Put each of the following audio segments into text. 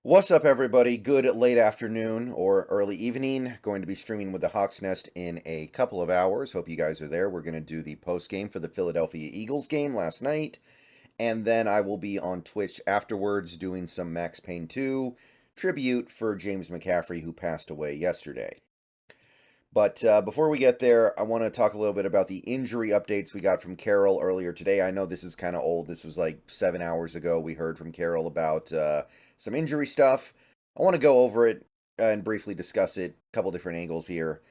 What's up, everybody? Good late afternoon or early evening. Going to be streaming with the Hawks Nest in a couple of hours. Hope you guys are there. We're going to do the post game for the Philadelphia Eagles game last night, and then I will be on Twitch afterwards doing some Max Payne 2 tribute for James McCaffrey, who passed away yesterday. But before we get there, I want to talk a little bit about the injury updates we got from Carroll earlier today. I know this is kind of old. This was like 7 hours ago. We heard from Carroll about some injury stuff. I want to go over it and briefly discuss it. A couple different angles here.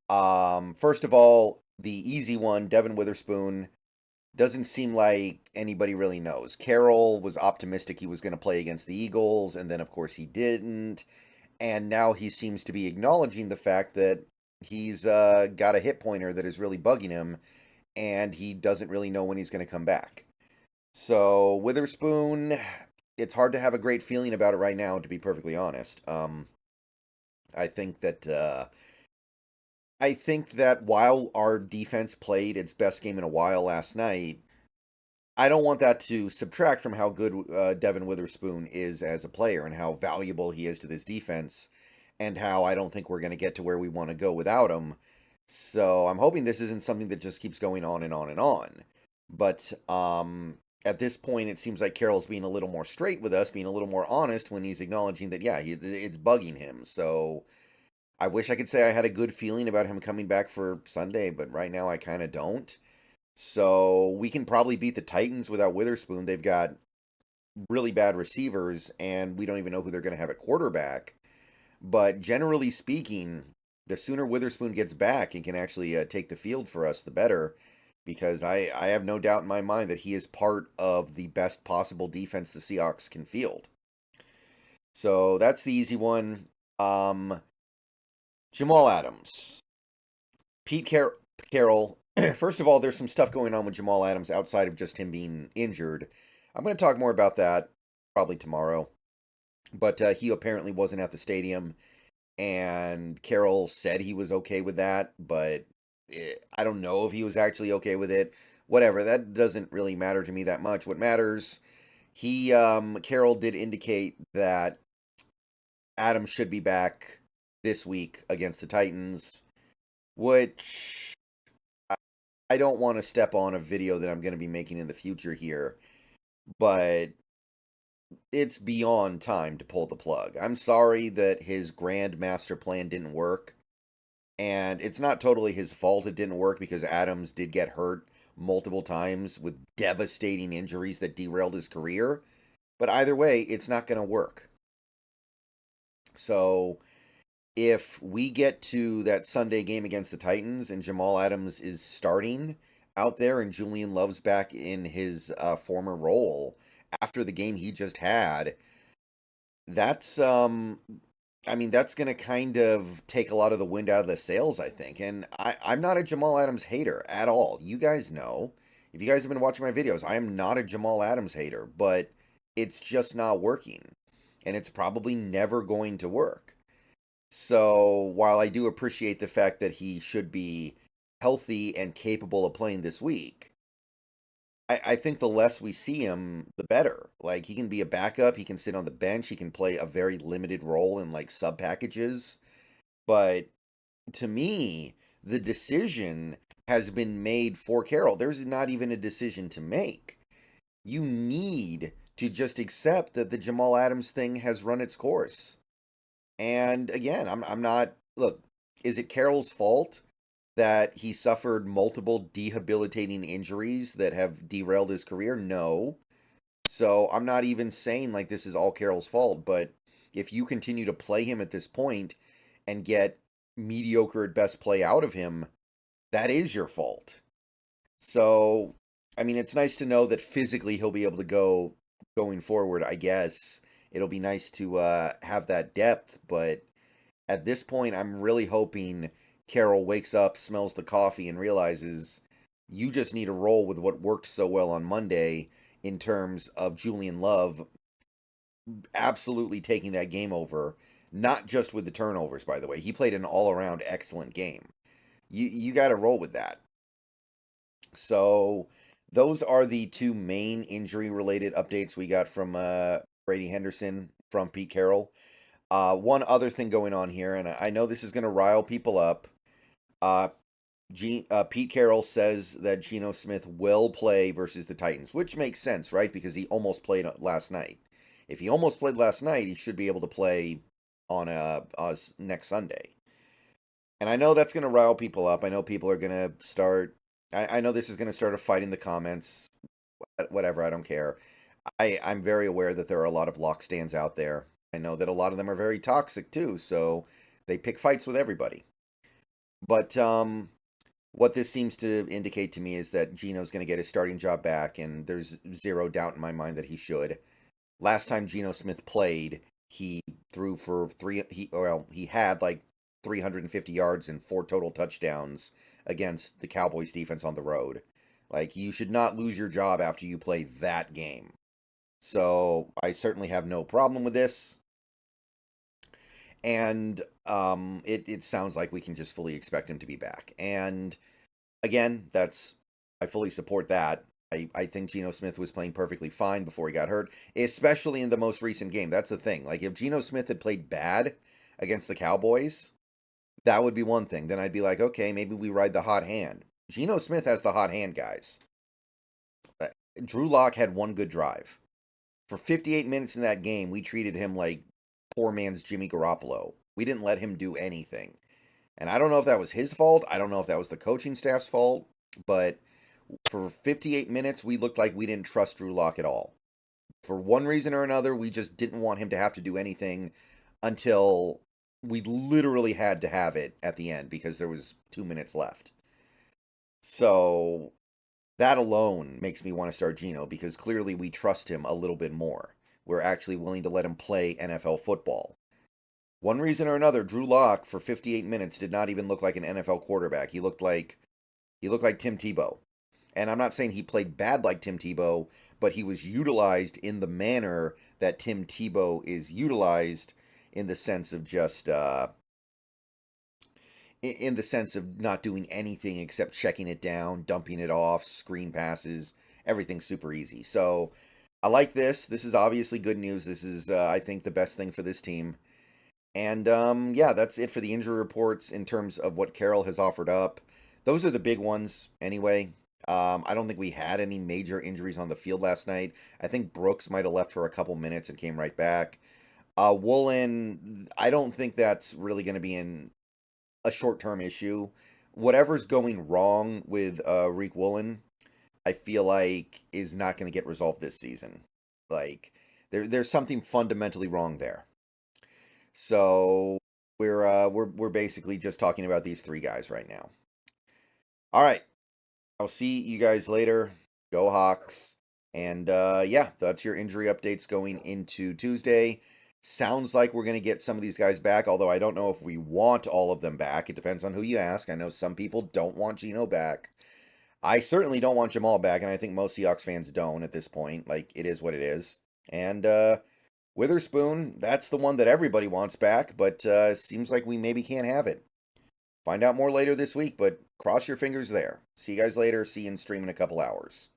First of all, the easy one, Devon Witherspoon, doesn't seem like anybody really knows. Carroll was optimistic he was going to play against the Eagles, and then, of course, he didn't. And now he seems to be acknowledging the fact that he's got a hit pointer that is really bugging him, and he doesn't really know when he's going to come back. So, Witherspoon, it's hard to have a great feeling about it right now, to be perfectly honest. I think that while our defense played its best game in a while last night, I don't want that to subtract from how good Devon Witherspoon is as a player and how valuable he is to this defense, and how I don't think we're going to get to where we want to go without him. So I'm hoping this isn't something that just keeps going on and on and on. But at this point, it seems like Carroll's being a little more straight with us, being a little more honest when he's acknowledging that, yeah, it's bugging him. So I wish I could say I had a good feeling about him coming back for Sunday, but right now I kind of don't. So we can probably beat the Titans without Witherspoon. They've got really bad receivers, and we don't even know who they're going to have at quarterback. But generally speaking, the sooner Witherspoon gets back and can actually take the field for us, the better. Because I have no doubt in my mind that he is part of the best possible defense the Seahawks can field. So that's the easy one. Jamal Adams. Carroll. First of all, there's some stuff going on with Jamal Adams outside of just him being injured. I'm going to talk more about that probably tomorrow. But he apparently wasn't at the stadium, and Carroll said he was okay with that, but I don't know if he was actually okay with it. Whatever, that doesn't really matter to me that much. What matters, Carroll did indicate that Adams should be back this week against the Titans, which I don't want to step on a video that I'm going to be making in the future here, but it's beyond time to pull the plug. I'm sorry that his grand master plan didn't work, and it's not totally his fault it didn't work because Adams did get hurt multiple times with devastating injuries that derailed his career. But either way, it's not going to work. So if we get to that Sunday game against the Titans and Jamal Adams is starting out there and Julian Love's back in his former role after the game he just had, that's I mean, that's going to kind of take a lot of the wind out of the sails, I think. And I'm not a Jamal Adams hater at all. You guys know. If you guys have been watching my videos, I am not a Jamal Adams hater, but it's just not working. And it's probably never going to work. So while I do appreciate the fact that he should be healthy and capable of playing this week, I think the less we see him, the better. Like, he can be a backup, he can sit on the bench, he can play a very limited role in like sub packages. But to me, the decision has been made for Carroll. There's not even a decision to make. You need to just accept that the Jamal Adams thing has run its course. And again, I'm not, look, is it Carroll's fault that he suffered multiple debilitating injuries that have derailed his career? No. So I'm not even saying like this is all Carroll's fault, but if you continue to play him at this point and get mediocre at best play out of him, that is your fault. So, I mean, it's nice to know that physically he'll be able to go going forward, I guess. It'll be nice to have that depth, but at this point, I'm really hoping Carroll wakes up, smells the coffee, and realizes you just need to roll with what worked so well on Monday in terms of Julian Love absolutely taking that game over, not just with the turnovers, by the way. He played an all around excellent game. You got to roll with that. So those are the two main injury related updates we got from Brady Henderson from Pete Carroll. One other thing going on here, and I know this is going to rile people up. Uh, Pete Carroll says that Geno Smith will play versus the Titans, which makes sense, right? Because he almost played last night. If he almost played last night, he should be able to play on next Sunday. And I know that's going to rile people up. I know people are going to start. I know this is going to start a fight in the comments. Whatever, I don't care. I'm very aware that there are a lot of lock stands out there. I know that a lot of them are very toxic too, so they pick fights with everybody. But what this seems to indicate to me is that Geno's going to get his starting job back, and there's zero doubt in my mind that he should. Last time Geno Smith played, he threw for he had like 350 yards and 4 total touchdowns against the Cowboys defense on the road. Like, you should not lose your job after you play that game. So I certainly have no problem with this. And it sounds like we can just fully expect him to be back. And again, I fully support that. I think Geno Smith was playing perfectly fine before he got hurt, especially in the most recent game. That's the thing. Like, if Geno Smith had played bad against the Cowboys, that would be one thing. Then I'd be like, okay, maybe we ride the hot hand. Geno Smith has the hot hand, guys. Drew Lock had one good drive. For 58 minutes in that game, we treated him like poor man's Jimmy Garoppolo. We didn't let him do anything. And I don't know if that was his fault. I don't know if that was the coaching staff's fault. But for 58 minutes, we looked like we didn't trust Drew Lock at all. For one reason or another, we just didn't want him to have to do anything until we literally had to have it at the end because there was 2 minutes left. So that alone makes me want to start Geno because clearly we trust him a little bit more. We're actually willing to let him play NFL football. One reason or another, Drew Lock for 58 minutes did not even look like an NFL quarterback. He looked like Tim Tebow. And I'm not saying he played bad like Tim Tebow, but he was utilized in the manner that Tim Tebow is utilized, in the sense of just in the sense of not doing anything except checking it down, dumping it off, screen passes, everything's super easy. So I like this. This is obviously good news. This is, I think, the best thing for this team. And yeah, that's it for the injury reports in terms of what Carroll has offered up. Those are the big ones anyway. I don't think we had any major injuries on the field last night. I think Brooks might have left for a couple minutes and came right back. Woolen, I don't think that's really going to be a short-term issue. Whatever's going wrong with Rico Woolen, I feel like is not going to get resolved this season. Like, there's something fundamentally wrong there. So we're basically just talking about these 3 guys right now. All right, I'll see you guys later. Go Hawks. And yeah, that's your injury updates going into Tuesday. Sounds like we're going to get some of these guys back, although I don't know if we want all of them back. It depends on who you ask. I know some people don't want Geno back. I certainly don't want Jamal back, and I think most Seahawks fans don't at this point. Like, it is what it is. And Witherspoon, that's the one that everybody wants back, but seems like we maybe can't have it. Find out more later this week, but cross your fingers there. See you guys later. See you in stream in a couple hours.